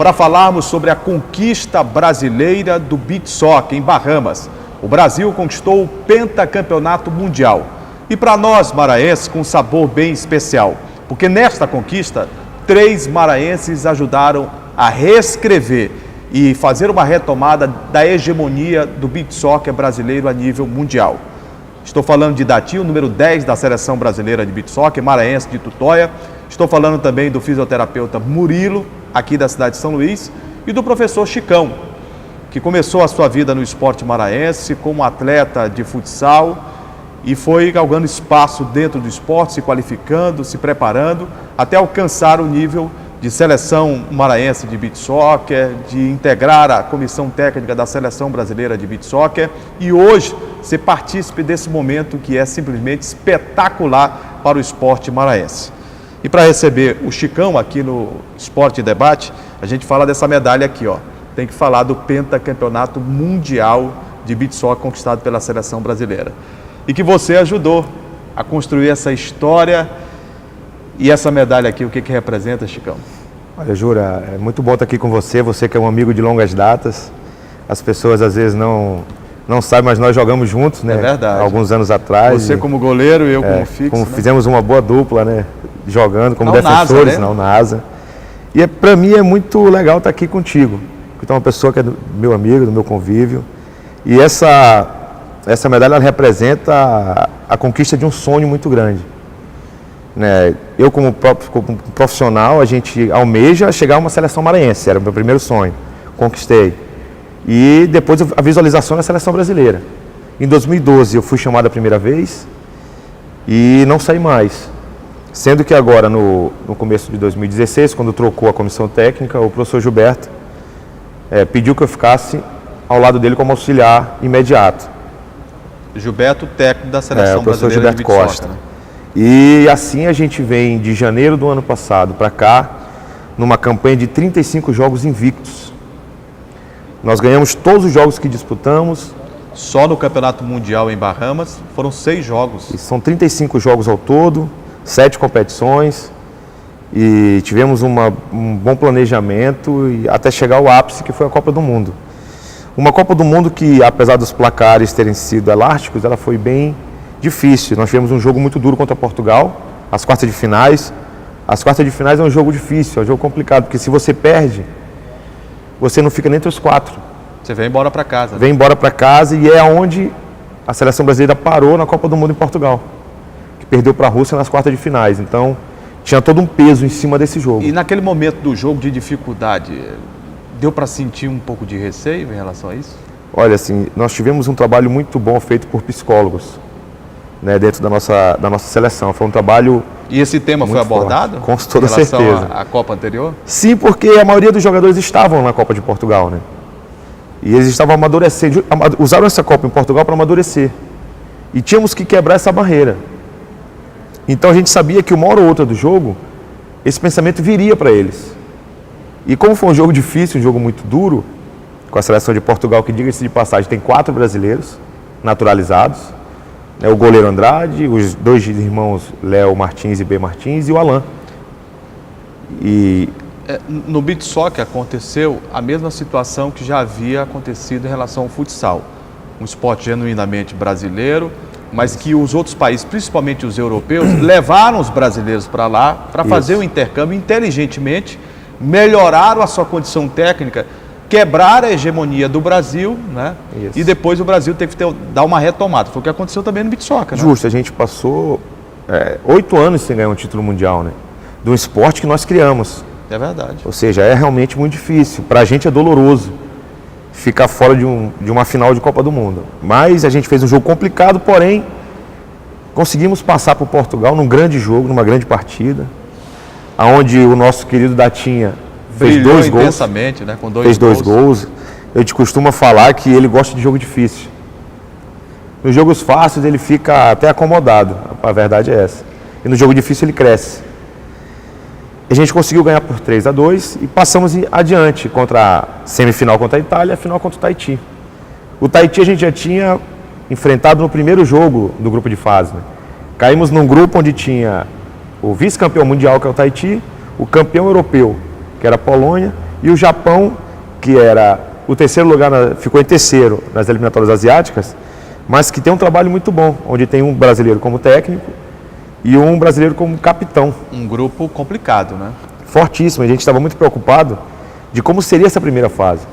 para falarmos sobre a conquista brasileira do beach soccer em Bahamas. O Brasil conquistou o pentacampeonato mundial. E para nós maranhenses, com um sabor bem especial, porque nesta conquista, 3 maranhenses ajudaram a reescrever e fazer uma retomada da hegemonia do beach soccer brasileiro a nível mundial. Estou falando de Datinho, número 10 da Seleção Brasileira de Beach Soccer, maranhense de Tutóia. Estou falando também do fisioterapeuta Murilo, aqui da cidade de São Luís, e do professor Chicão, que começou a sua vida no esporte maranhense como atleta de futsal e foi galgando espaço dentro do esporte, se qualificando, se preparando, até alcançar o nível de seleção maranhense de beach soccer, de integrar a comissão técnica da Seleção Brasileira de Beach Soccer e hoje ser partícipe desse momento que é simplesmente espetacular para o esporte maranhense. E para receber o Chicão aqui no Esporte Debate, a gente fala dessa medalha aqui, ó. Tem que falar do pentacampeonato mundial de beach soccer conquistado pela Seleção Brasileira. E que você ajudou a construir essa história. E essa medalha aqui, o que representa, Chicão? Olha, Jura, é muito bom estar aqui com você, você que é um amigo de longas datas. As pessoas às vezes não sabem, mas nós jogamos juntos, né? É verdade. Alguns anos atrás. Você como goleiro e eu como fixo. Como né? Fizemos uma boa dupla, né? Jogando como na defensores NASA, né? na NASA. E para mim é muito legal estar aqui contigo. Então, uma pessoa que é do meu amigo, do meu convívio. E essa medalha ela representa a conquista de um sonho muito grande. Né? Eu, como profissional, a gente almeja chegar a uma seleção maranhense, era o meu primeiro sonho, conquistei. E depois a visualização da seleção brasileira. Em 2012 eu fui chamado a primeira vez e não saí mais. Sendo que agora, no começo de 2016, quando trocou a comissão técnica, o professor Gilberto pediu que eu ficasse ao lado dele como auxiliar imediato. Gilberto, técnico da Seleção Brasileira Gilberto de beach Costa. soccer, né? E assim a gente vem de janeiro do ano passado para cá, numa campanha de 35 jogos invictos. Nós ganhamos todos os jogos que disputamos. Só no Campeonato Mundial em Bahamas foram 6 jogos. E são 35 jogos ao todo, 7 competições. E tivemos um bom planejamento e até chegar ao ápice, que foi a Copa do Mundo. Uma Copa do Mundo que, apesar dos placares terem sido elásticos, ela foi bem difícil. Nós tivemos um jogo muito duro contra Portugal, as quartas de finais. As quartas de finais é um jogo difícil, é um jogo complicado, porque se você perde, você não fica nem entre os 4. Você vem embora para casa. Vem embora para casa e é onde a seleção brasileira parou na Copa do Mundo em Portugal, que perdeu para a Rússia nas quartas de finais. Então, tinha todo um peso em cima desse jogo. E naquele momento do jogo de dificuldade, deu para sentir um pouco de receio em relação a isso? Olha, assim, nós tivemos um trabalho muito bom feito por psicólogos, né, dentro da nossa seleção. Foi um trabalho. E esse tema foi abordado? Com toda certeza. Em relação à Copa anterior? Sim, porque a maioria dos jogadores estavam na Copa de Portugal, né? E eles estavam amadurecendo, usaram essa Copa em Portugal para amadurecer. E tínhamos que quebrar essa barreira. Então a gente sabia que uma hora ou outra do jogo, esse pensamento viria para eles. E como foi um jogo difícil, um jogo muito duro, com a seleção de Portugal, que diga-se de passagem, tem 4 brasileiros naturalizados, né, o goleiro Andrade, os 2 irmãos Léo Martins e B Martins e o Alain. No beach soccer aconteceu a mesma situação que já havia acontecido em relação ao futsal. Um esporte genuinamente brasileiro, mas que os outros países, principalmente os europeus, levaram os brasileiros para lá para fazer o intercâmbio inteligentemente, melhoraram a sua condição técnica, quebraram a hegemonia do Brasil, né? E depois o Brasil teve que dar uma retomada. Foi o que aconteceu também no beach soccer, né? Justo, a gente passou 8 anos sem ganhar um título mundial, né? De um esporte que nós criamos. É verdade. Ou seja, é realmente muito difícil. Para a gente é doloroso ficar fora de uma final de Copa do Mundo. Mas a gente fez um jogo complicado, porém conseguimos passar por Portugal num grande jogo, numa grande partida, onde o nosso querido Datinha fez 2 gols. Intensamente, né? Com 2 fez 2 gols. Eu te costumo falar que ele gosta de jogo difícil. Nos jogos fáceis ele fica até acomodado, a verdade é essa. E no jogo difícil ele cresce. A gente conseguiu ganhar por 3-2 e passamos adiante contra a semifinal contra a Itália e a final contra o Tahiti. O Tahiti a gente já tinha enfrentado no primeiro jogo do grupo de fase, né? Caímos num grupo onde tinha o vice-campeão mundial, que é o Tahiti, o campeão europeu, que era a Polônia, E o Japão, que era o terceiro lugar, ficou em terceiro nas eliminatórias asiáticas, mas que tem um trabalho muito bom, onde tem um brasileiro como técnico e um brasileiro como capitão. Um grupo complicado, né? Fortíssimo, a gente estava muito preocupado de como seria essa primeira fase.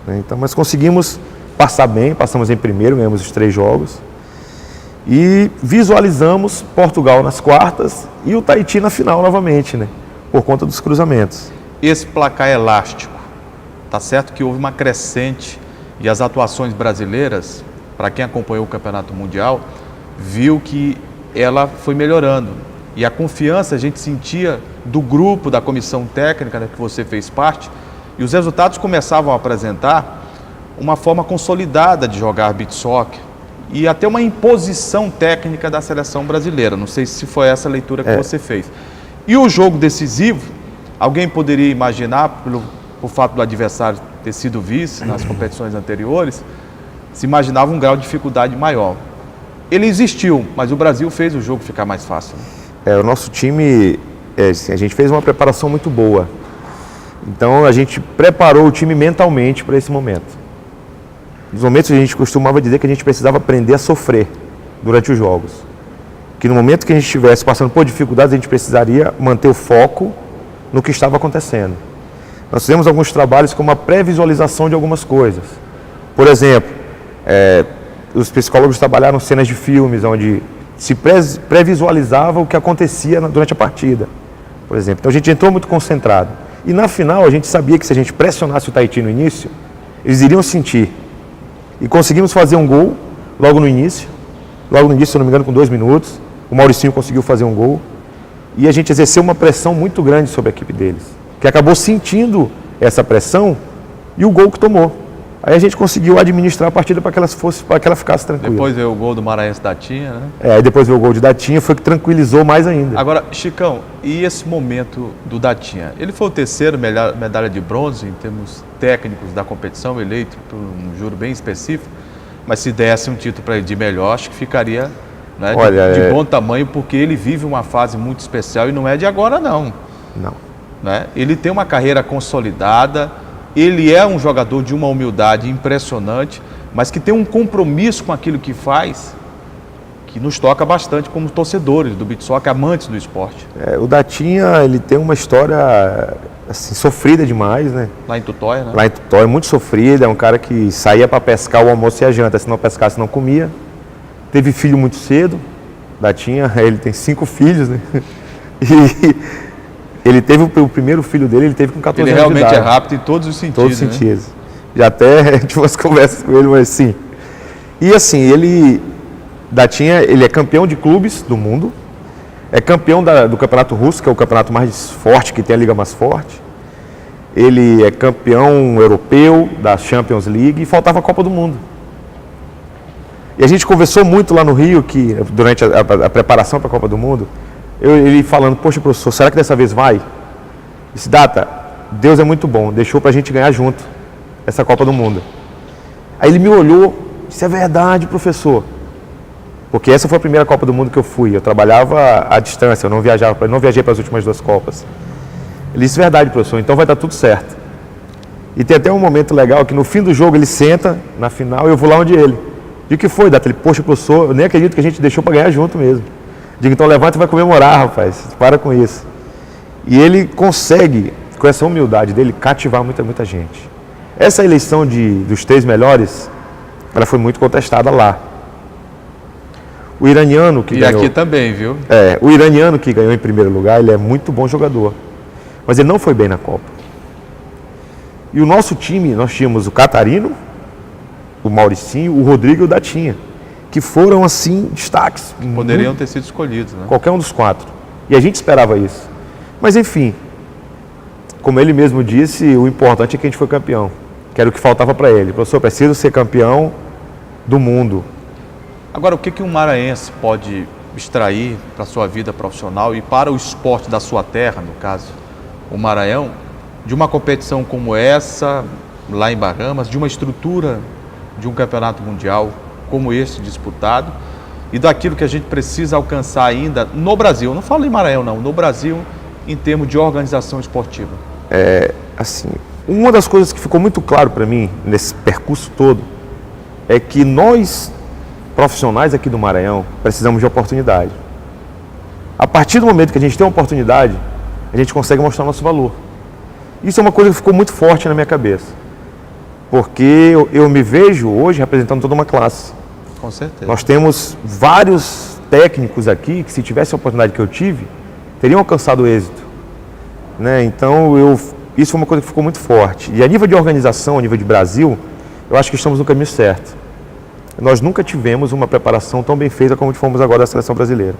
Então, mas conseguimos passar bem, passamos em primeiro, ganhamos os 3 jogos. E visualizamos Portugal nas quartas e o Tahiti na final novamente, né? Por conta dos cruzamentos. Esse placar elástico, tá certo que houve uma crescente e as atuações brasileiras, para quem acompanhou o Campeonato Mundial, viu que ela foi melhorando. E a confiança a gente sentia do grupo, da comissão técnica, né, que você fez parte, e os resultados começavam a apresentar uma forma consolidada de jogar beach soccer e até uma imposição técnica da seleção brasileira. Não sei se foi essa a leitura que você fez. E o jogo decisivo, alguém poderia imaginar, por fato do adversário ter sido vice nas competições anteriores, se imaginava um grau de dificuldade maior. Ele existiu, mas o Brasil fez o jogo ficar mais fácil. O nosso time, assim, a gente fez uma preparação muito boa. Então a gente preparou o time mentalmente para esse momento. Nos momentos a gente costumava dizer que a gente precisava aprender a sofrer durante os jogos. Que no momento que a gente estivesse passando por dificuldades, a gente precisaria manter o foco no que estava acontecendo. Nós fizemos alguns trabalhos como a pré-visualização de algumas coisas. Por exemplo, os psicólogos trabalharam cenas de filmes onde se pré-visualizava o que acontecia durante a partida, por exemplo. Então a gente entrou muito concentrado. E na final a gente sabia que se a gente pressionasse o Tahiti no início, eles iriam sentir. E conseguimos fazer um gol logo no início, se eu não me engano, com 2 minutos. O Mauricinho conseguiu fazer um gol. E a gente exerceu uma pressão muito grande sobre a equipe deles, que acabou sentindo essa pressão e o gol que tomou. Aí a gente conseguiu administrar a partida para que ela ficasse tranquila. Depois veio o gol do Maranhense Datinha, né? Aí depois veio o gol de Datinha, foi que tranquilizou mais ainda. Agora, Chicão, e esse momento do Datinha? Ele foi o terceiro medalha de bronze em termos técnicos da competição, eleito por um júri bem específico, mas se desse um título para ele de melhor, acho que ficaria, né, de bom tamanho, porque ele vive uma fase muito especial e não é de agora, não. Não. Né? Ele tem uma carreira consolidada, ele é um jogador de uma humildade impressionante, mas que tem um compromisso com aquilo que faz, que nos toca bastante como torcedores do beach soccer, amantes do esporte. O Datinha, ele tem uma história assim, sofrida demais, né? Lá em Tutóia, né? Lá em Tutóia, muito sofrida, é um cara que saía para pescar o almoço e a janta, se não pescasse não comia. Teve filho muito cedo, Datinha, ele tem 5 filhos, né? E ele teve o primeiro filho dele, ele teve com 14 anos de idade. Ele realmente é rápido em todos os sentidos. Todos os sentidos. E até tive umas conversas com ele, mas sim. E assim, Datinha, ele é campeão de clubes do mundo, é campeão do Campeonato Russo, que é o campeonato mais forte, que tem a liga mais forte. Ele é campeão europeu da Champions League e faltava a Copa do Mundo. E a gente conversou muito lá no Rio, que durante a preparação para a Copa do Mundo, ele falando, poxa, professor, será que dessa vez vai? Disse, Data, Deus é muito bom, deixou pra gente ganhar junto essa Copa do Mundo. Aí ele me olhou, disse, é verdade, professor. Porque essa foi a primeira Copa do Mundo que eu fui, eu trabalhava à distância, eu não viajei para as últimas 2 Copas. Ele disse, verdade, professor, então vai dar tudo certo. E tem até um momento legal que no fim do jogo ele senta, na final, e eu vou lá onde ele. Digo, que foi, Data? Ele, poxa, professor, eu nem acredito que a gente deixou para ganhar junto mesmo. Digo, então levanta e vai comemorar, rapaz, para com isso. E ele consegue, com essa humildade dele, cativar muita gente. Essa eleição dos 3 melhores, ela foi muito contestada lá. O iraniano que ganhou... E aqui também, viu? O iraniano que ganhou em primeiro lugar, ele é muito bom jogador. Mas ele não foi bem na Copa. E o nosso time, nós tínhamos o Catarino, o Mauricinho, o Rodrigo e o Datinha, que foram, assim, destaques. Poderiam ter sido escolhidos, né? Qualquer um dos 4. E a gente esperava isso. Mas, enfim, como ele mesmo disse, o importante é que a gente foi campeão. Que era o que faltava para ele. Professor, preciso ser campeão do mundo. Agora, o que um maranhense pode extrair para a sua vida profissional e para o esporte da sua terra, no caso, o Maranhão, de uma competição como essa, lá em Bahamas, de uma estrutura de um campeonato mundial como esse disputado e daquilo que a gente precisa alcançar ainda no Brasil, não falo em Maranhão não, no Brasil, em termos de organização esportiva? Assim, Uma das coisas que ficou muito claro para mim nesse percurso todo é que nós, profissionais aqui do Maranhão, precisamos de oportunidade. A partir do momento que a gente tem uma oportunidade, a gente consegue mostrar nosso valor. Isso é uma coisa que ficou muito forte na minha cabeça, porque eu me vejo hoje representando toda uma classe. Com certeza. Nós temos vários técnicos aqui que, se tivesse a oportunidade que eu tive, teriam alcançado êxito, né? Então, isso foi uma coisa que ficou muito forte. E a nível de organização, a nível de Brasil, eu acho que estamos no caminho certo. Nós nunca tivemos uma preparação tão bem feita como fomos agora da seleção brasileira.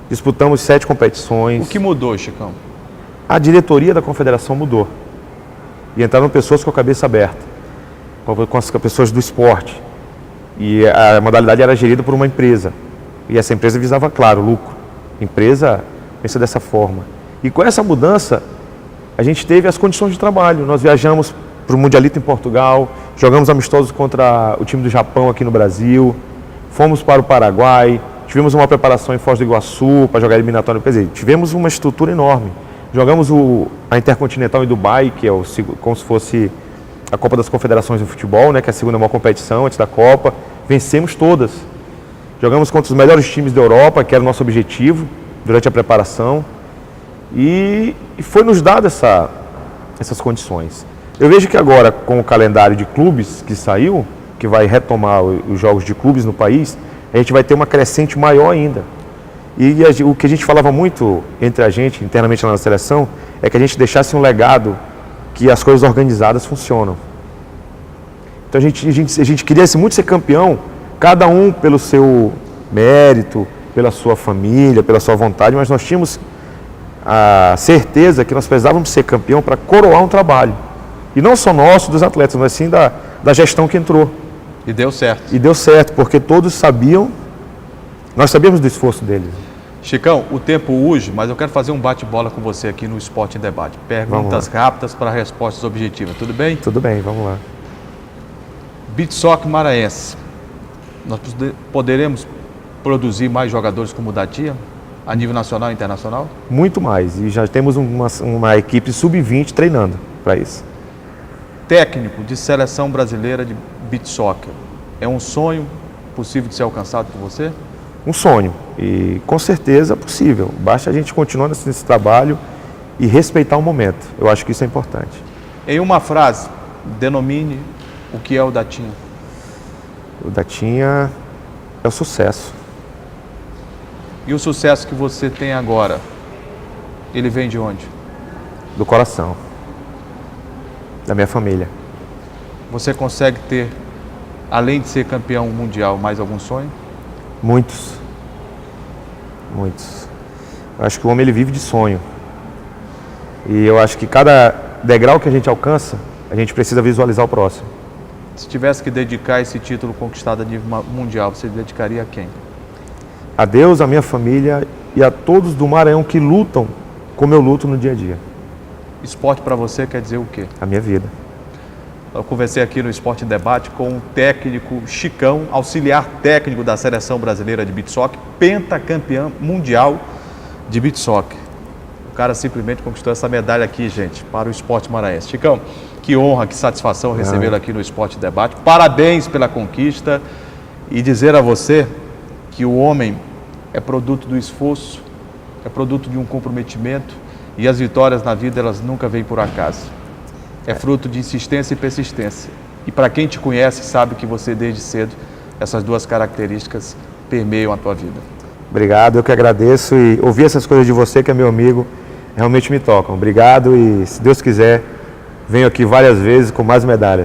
Disputamos 7 competições. O que mudou, Chicão? A diretoria da confederação mudou. E entraram pessoas com a cabeça aberta, com as pessoas do esporte. E a modalidade era gerida por uma empresa. E essa empresa visava, claro, lucro. A empresa pensa dessa forma. E com essa mudança, a gente teve as condições de trabalho. Nós viajamos para o Mundialito em Portugal, jogamos amistosos contra o time do Japão aqui no Brasil, fomos para o Paraguai, tivemos uma preparação em Foz do Iguaçu para jogar eliminatório. Quer dizer, tivemos uma estrutura enorme. Jogamos a Intercontinental em Dubai, que é como se fosse a Copa das Confederações de Futebol, né, que é a segunda maior competição antes da Copa. Vencemos todas. Jogamos contra os melhores times da Europa, que era o nosso objetivo durante a preparação. E foi nos dado essas condições. Eu vejo que agora, com o calendário de clubes que saiu, que vai retomar os jogos de clubes no país, a gente vai ter uma crescente maior ainda. E o que a gente falava muito entre a gente, internamente na seleção, é que a gente deixasse um legado que as coisas organizadas funcionam. Então a gente queria muito ser campeão, cada um pelo seu mérito, pela sua família, pela sua vontade, mas nós tínhamos a certeza que nós precisávamos ser campeão para coroar um trabalho. E não só nosso, dos atletas, mas sim da gestão que entrou. E deu certo. E deu certo, porque todos sabiam, nós sabíamos do esforço deles. Chicão, o tempo urge, mas eu quero fazer um bate-bola com você aqui no Esporte em Debate. Perguntas rápidas para respostas objetivas, tudo bem? Tudo bem, vamos lá. Beach Soccer Maranhense. Nós poderemos produzir mais jogadores como o Datinha, a nível nacional e internacional? Muito mais, e já temos uma equipe sub-20 treinando para isso. Técnico de seleção brasileira de Beach Soccer. É um sonho possível de ser alcançado por você? Um sonho, e com certeza é possível. Basta a gente continuar nesse trabalho e respeitar o momento. Eu acho que isso é importante. Em uma frase, denomine o que é o Datinha. O Datinha é o sucesso. E o sucesso que você tem agora, ele vem de onde? Do coração. Da minha família. Você consegue ter, além de ser campeão mundial, mais algum sonho? Muitos. Muitos. Eu acho que o homem ele vive de sonho. E eu acho que cada degrau que a gente alcança, a gente precisa visualizar o próximo. Se tivesse que dedicar esse título conquistado a nível mundial, você dedicaria a quem? A Deus, a minha família e a todos do Maranhão que lutam como eu luto no dia a dia. Esporte para você quer dizer o quê? A minha vida. Eu conversei aqui no Esporte em Debate com o técnico Chicão, auxiliar técnico da Seleção Brasileira de Beach Soccer, pentacampeão mundial de Beach Soccer. O cara simplesmente conquistou essa medalha aqui, gente, para o esporte maranhense. Chicão, que honra, que satisfação recebê-lo aqui no Esporte em Debate. Parabéns pela conquista e dizer a você que o homem é produto do esforço, é produto de um comprometimento e as vitórias na vida, elas nunca vêm por acaso. É fruto de insistência e persistência. E para quem te conhece, sabe que você desde cedo, essas duas características permeiam a tua vida. Obrigado, eu que agradeço e ouvir essas coisas de você, que é meu amigo, realmente me tocam. Obrigado e, se Deus quiser, venho aqui várias vezes com mais medalhas.